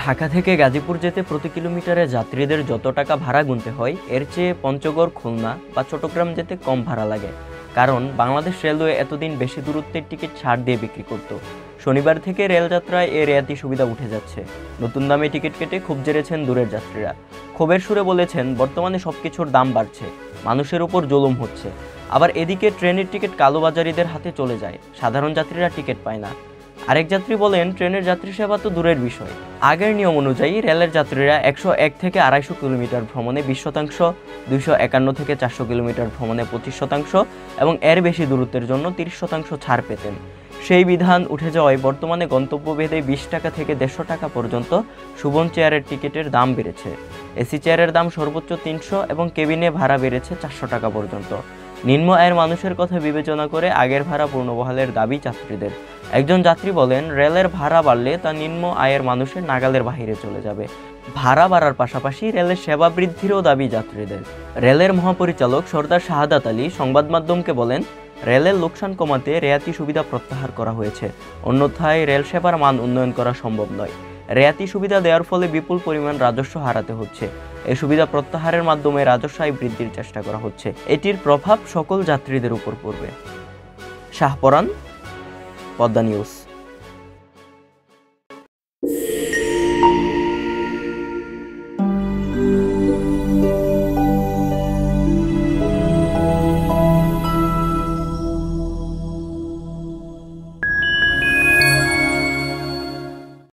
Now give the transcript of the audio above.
ঢাকা থেকে গাজীপুর যেতে প্রতি কিলোমিটারে যাত্রীদের যত টাকা ভাড়া গুনতে হয় এর চেয়ে পঞ্চগড়, খুলনা বা চট্টগ্রাম যেতে কম ভাড়া লাগে। কারণ বাংলাদেশ রেলওয়ে এতদিন বেশি দূরত্বের টিকিট ছাড় দিয়ে বিক্রি করত। শনিবার থেকে রেলযাত্রায় এ রেয়াতি সুবিধা উঠে যাচ্ছে। নতুন দামে টিকিট কেটে ক্ষোভ জেরেছেন দূরের যাত্রীরা। ক্ষোভের সুরে বলেছেন, বর্তমানে সবকিছুর দাম বাড়ছে, মানুষের উপর জুলুম হচ্ছে। আবার এদিকে ট্রেনের টিকিট কালোবাজারিদের হাতে চলে যায়, সাধারণ যাত্রীরা টিকিট পায় না। আরেক যাত্রী বলেন, ট্রেনের যাত্রী সেবা তো দূরের বিষয়, আগের নিয়ম অনুযায়ী রেলের যাত্রীরা 101 থেকে 250 কিলোমিটার ভ্রমণে 20%, 251 থেকে 400 কিলোমিটার ভ্রমণে 25% এবং এর বেশি দূরত্বের জন্য 30% ছাড় পেতেন। সেই বিধান উঠে যাওয়ায় বর্তমানে গন্তব্যভেদে 20 টাকা থেকে 150 টাকা পর্যন্ত সুবন চেয়ারের টিকিটের দাম বেড়েছে। এসি চেয়ারের দাম সর্বোচ্চ 300 এবং কেবিনে ভাড়া বেড়েছে 400 টাকা পর্যন্ত। নিম্ন আয়ের মানুষের কথা বিবেচনা করে আগের ভাড়া পুনর্বহালের দাবি যাত্রীদের। একজন যাত্রী বলেন, রেলের ভাড়া বাড়লে তা নিম্ন আয়ের মানুষের নাগালের বাইরে চলে যাবে। ভাড়া বাড়ার পাশাপাশি রেলের সেবা বৃদ্ধিরও দাবি যাত্রীদের। রেলের মহাপরিচালক সর্দার শাহাদাত আলী সংবাদ মাধ্যমকে বলেন, রেলের লোকসান কমাতে রেয়াতি সুবিধা প্রত্যাহার করা হয়েছে, অন্যথায় রেল সেবার মান উন্নয়ন করা সম্ভব নয়। রেয়াতি সুবিধা দেওয়ার ফলে বিপুল পরিমাণ রাজস্ব হারাতে হচ্ছে। এই সুবিধা প্রত্যাহারের মাধ্যমে রাজস্ব আয় বৃদ্ধির চেষ্টা করা হচ্ছে। এটির প্রভাব সকল যাত্রীদের উপর পড়বে। শাহপরান, পদ্মা নিউজ।